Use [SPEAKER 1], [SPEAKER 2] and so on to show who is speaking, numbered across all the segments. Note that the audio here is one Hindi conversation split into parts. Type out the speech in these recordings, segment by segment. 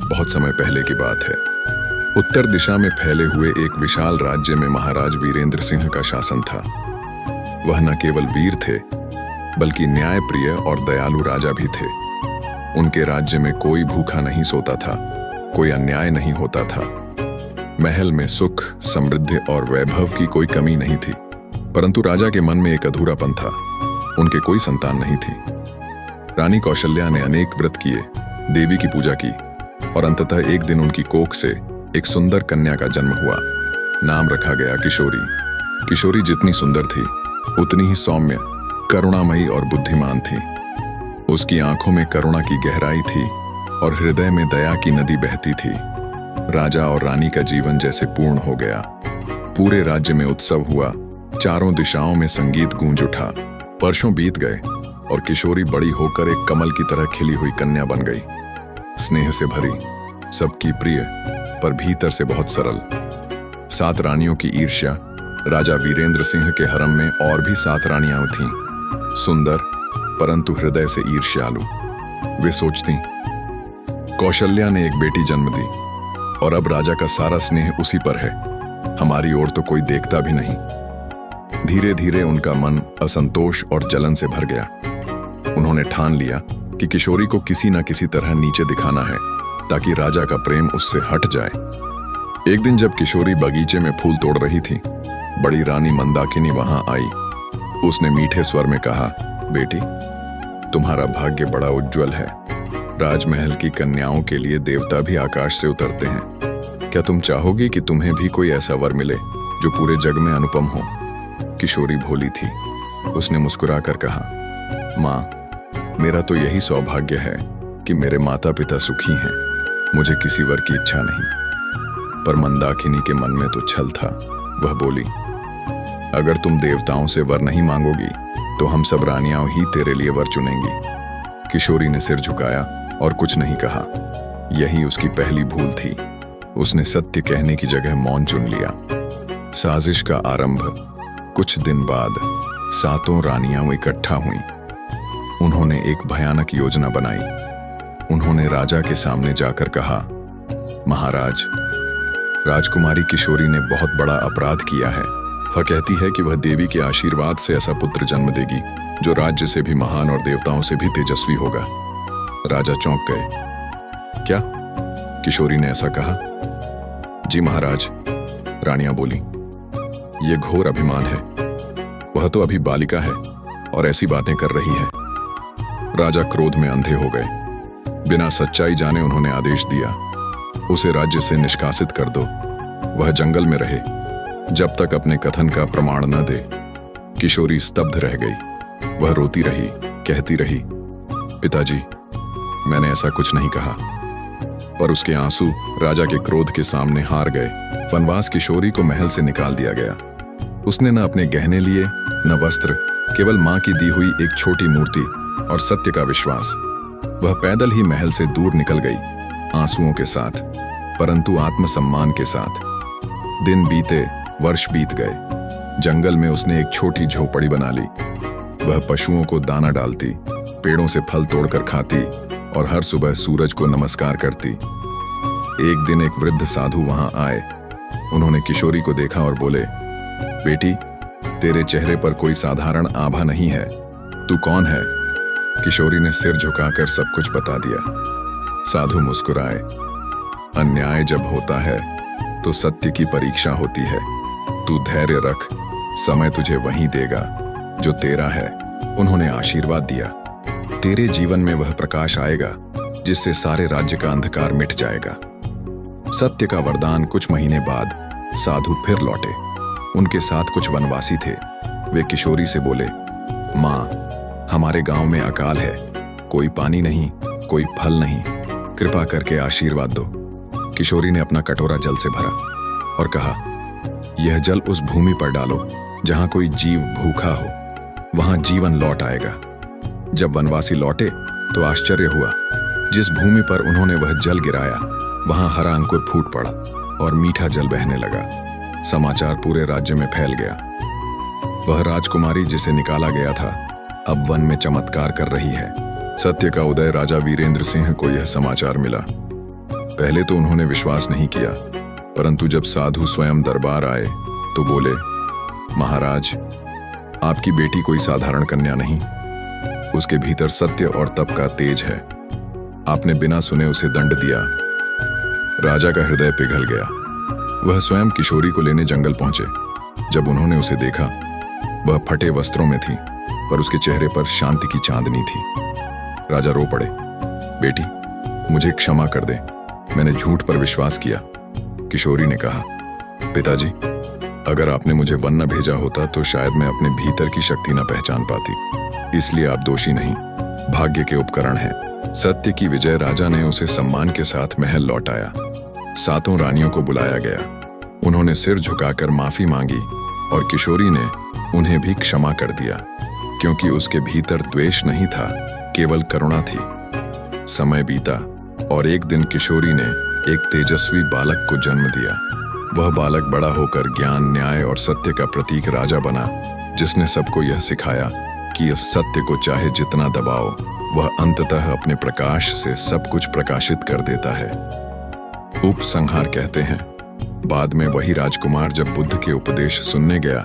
[SPEAKER 1] बहुत समय पहले की बात है। उत्तर दिशा में फैले हुए एक विशाल राज्य में महाराज वीरेंद्र सिंह का शासन था। वह न केवल वीर थे, बल्कि न्यायप्रिय और दयालु राजा भी थे। उनके राज्य में कोई भूखा नहीं सोता था, कोई अन्याय नहीं होता था। महल में सुख, समृद्धि और वैभव की कोई कमी नहीं थी, परंतु राजा के मन में एक अधूरापन था। उनके कोई संतान नहीं थी। रानी कौशल्या ने अनेक व्रत किए, देवी की पूजा की और अंततः एक दिन उनकी कोख से एक सुंदर कन्या का जन्म हुआ। नाम रखा गया किशोरी। किशोरी जितनी सुंदर थी, उतनी ही सौम्य, करुणामयी और बुद्धिमान थी। उसकी आंखों में करुणा की गहराई थी और हृदय में दया की नदी बहती थी। राजा और रानी का जीवन जैसे पूर्ण हो गया। पूरे राज्य में उत्सव हुआ, चारों दिशाओं में संगीत गूंज उठा। वर्षों बीत गए और किशोरी बड़ी होकर एक कमल की तरह खिली हुई कन्या बन गई। स्नेह से भरी, सबकी प्रिय, पर भीतर से बहुत सरल। 7 रानियों की ईर्ष्या। राजा वीरेंद्र सिंह के हरम में और भी 7 रानियां थीं, सुंदर परंतु हृदय से ईर्ष्यालु। वे सोचती, कौशल्या ने एक बेटी जन्म दी और अब राजा का सारा स्नेह उसी पर है, हमारी ओर तो कोई देखता भी नहीं। धीरे धीरे उनका मन असंतोष और जलन से भर गया। उन्होंने ठान लिया कि किशोरी को किसी न किसी तरह नीचे दिखाना है, ताकि राजा का प्रेम उससे हट जाए। एक दिन जब किशोरी बगीचे में फूल तोड़ रही थी, बड़ी रानी मंदाकिनी वहां आई। उसने मीठे स्वर में कहा, बेटी, तुम्हारा भाग्य बड़ा उज्जवल है। राजमहल की कन्याओं के लिए देवता भी आकाश से उतरते हैं। क्या तुम चाहोगी कि तुम्हें भी कोई ऐसा वर मिले जो पूरे जग में अनुपम हो? किशोरी भोली थी। उसने मुस्कुरा कर कहा, माँ, मेरा तो यही सौभाग्य है कि मेरे माता पिता सुखी हैं। मुझे किसी वर की इच्छा नहीं। पर मंदाकिनी के मन में तो छल था। वह बोली, अगर तुम देवताओं से वर नहीं मांगोगी तो हम सब रानियां ही तेरे लिए वर चुनेंगी। किशोरी ने सिर झुकाया और कुछ नहीं कहा। यही उसकी पहली भूल थी। उसने सत्य कहने की जगह मौन चुन लिया। साजिश का आरंभ। कुछ दिन बाद 7 रानियां इकट्ठा हुईं। उन्होंने एक भयानक योजना बनाई। उन्होंने राजा के सामने जाकर कहा, महाराज, राजकुमारी किशोरी ने बहुत बड़ा अपराध किया है। वह कहती है कि वह देवी के आशीर्वाद से ऐसा पुत्र जन्म देगी जो राज्य से भी महान और देवताओं से भी तेजस्वी होगा। राजा चौंक गए। क्या? किशोरी ने ऐसा कहा? जी महाराज, रानियां बोली, यह घोर अभिमान है। वह तो अभी बालिका है और ऐसी बातें कर रही है। राजा क्रोध में अंधे हो गए। बिना सच्चाई जाने उन्होंने आदेश दिया, उसे राज्य से निष्कासित कर दो। वह जंगल में रहे जब तक अपने कथन का प्रमाण न दे। किशोरी स्तब्ध रह गई। वह रोती रही, कहती रही, पिताजी, मैंने ऐसा कुछ नहीं कहा। पर उसके आंसू राजा के क्रोध के सामने हार गए। वनवास किशोरी को महल से निकाल दिया गया। उसने न अपने गहने लिए, न वस्त्र, केवल मां की दी हुई एक छोटी मूर्ति और सत्य का विश्वास। वह पैदल ही महल से दूर निकल गई, आंसुओं के साथ, परंतु आत्मसम्मान के साथ। दिन बीते, वर्ष बीत गए। जंगल में उसने एक छोटी झोपड़ी बना ली। वह पशुओं को दाना डालती, पेड़ों से फल तोड़कर खाती और हर सुबह सूरज को नमस्कार करती। एक दिन एक वृद्ध साधु वहां आए। उन्होंने किशोरी को देखा और बोले, बेटी, तेरे चेहरे पर कोई साधारण आभा नहीं है। तू कौन है? किशोरी ने सिर झुकाकर सब कुछ बता दिया। साधु मुस्कुराए। अन्याय जब होता है तो सत्य की परीक्षा होती है। तू धैर्य रख, समय तुझे वही देगा जो तेरा है। उन्होंने आशीर्वाद दिया, तेरे जीवन में वह प्रकाश आएगा जिससे सारे राज्य का अंधकार मिट जाएगा। सत्य का वरदान। कुछ महीने बाद साधु फिर लौटे। उनके साथ कुछ वनवासी थे। वे किशोरी से बोले, माँ, हमारे गांव में अकाल है। कोई पानी नहीं, कोई फल नहीं, कृपा करके आशीर्वाद दो। किशोरी ने अपना कटोरा जल से भरा और कहा, यह जल उस भूमि पर डालो जहां कोई जीव भूखा हो। वहां जीवन लौट आएगा। जब वनवासी लौटे तो आश्चर्य हुआ। जिस भूमि पर उन्होंने वह जल गिराया, वहां हरा अंकुर फूट पड़ा और मीठा जल बहने लगा। समाचार पूरे राज्य में फैल गया। वह राजकुमारी जिसे निकाला गया था, अब वन में चमत्कार कर रही है। सत्य का उदय। राजा वीरेंद्र सिंह को यह समाचार मिला। पहले तो उन्होंने विश्वास नहीं किया, परंतु जब साधु स्वयं दरबार आए तो बोले, महाराज, आपकी बेटी कोई साधारण कन्या नहीं, उसके भीतर सत्य और तप का तेज है। आपने बिना सुने उसे दंड दिया। राजा का हृदय पिघल गया। वह स्वयं किशोरी को लेने जंगल पहुंचे। जब उन्होंने उसे देखा, वह फटे वस्त्रों में थी, पर उसके चेहरे पर शांति की चांदनी थी। राजा रो पड़े। बेटी, मुझे क्षमा कर दे, मैंने झूठ पर विश्वास किया। किशोरी ने कहा, पिताजी, अगर आपने मुझे वन न भेजा होता तो शायद मैं अपने भीतर की शक्ति न पहचान पाती। इसलिए आप दोषी नहीं, भाग्य के उपकरण हैं। सत्य की विजय। राजा ने उसे सम्मान के साथ महल लौटाया। 7 रानियों को बुलाया गया। उन्होंने सिर झुकाकर माफी मांगी और किशोरी ने उन्हें भी क्षमा कर दिया, क्योंकि उसके भीतर द्वेष नहीं था, केवल करुणा थी। समय बीता और एक दिन किशोरी ने एक तेजस्वी बालक को जन्म दिया। वह बालक बड़ा होकर ज्ञान, न्याय और सत्य का प्रतीक राजा बना, जिसने सबको यह सिखाया कि इस सत्य को चाहे जितना दबाओ, वह अंततः अपने प्रकाश से सब कुछ प्रकाशित कर देता है। उपसंहार कहते हैं, बाद में वही राजकुमार जब बुद्ध के उपदेश सुनने गया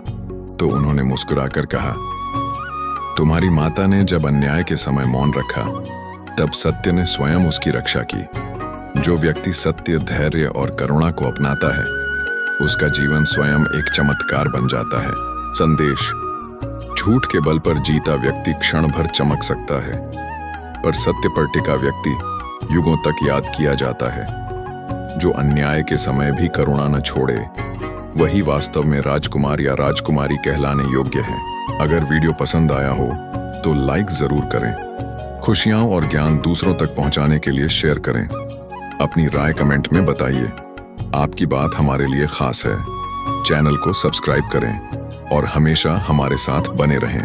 [SPEAKER 1] तो उन्होंने मुस्कुराकर कहा, तुम्हारी माता ने जब अन्याय के समय मौन रखा, तब सत्य ने स्वयं उसकी रक्षा की। जो व्यक्ति सत्य, धैर्य और करुणा को अपनाता है, उसका जीवन स्वयं एक चमत्कार बन जाता है। संदेश: झूठ के बल पर जीता व्यक्ति क्षण भर चमक सकता है, पर सत्य पर टिका व्यक्ति युगों तक याद किया जाता है। जो अन्याय के समय भी करुणा न छोड़े, वही वास्तव में राजकुमार या राजकुमारी कहलाने योग्य है। अगर वीडियो पसंद आया हो तो लाइक जरूर करें। खुशियां और ज्ञान दूसरों तक पहुंचाने के लिए शेयर करें। अपनी राय कमेंट में बताइए। आपकी बात हमारे लिए खास है। चैनल को सब्सक्राइब करें और हमेशा हमारे साथ बने रहें।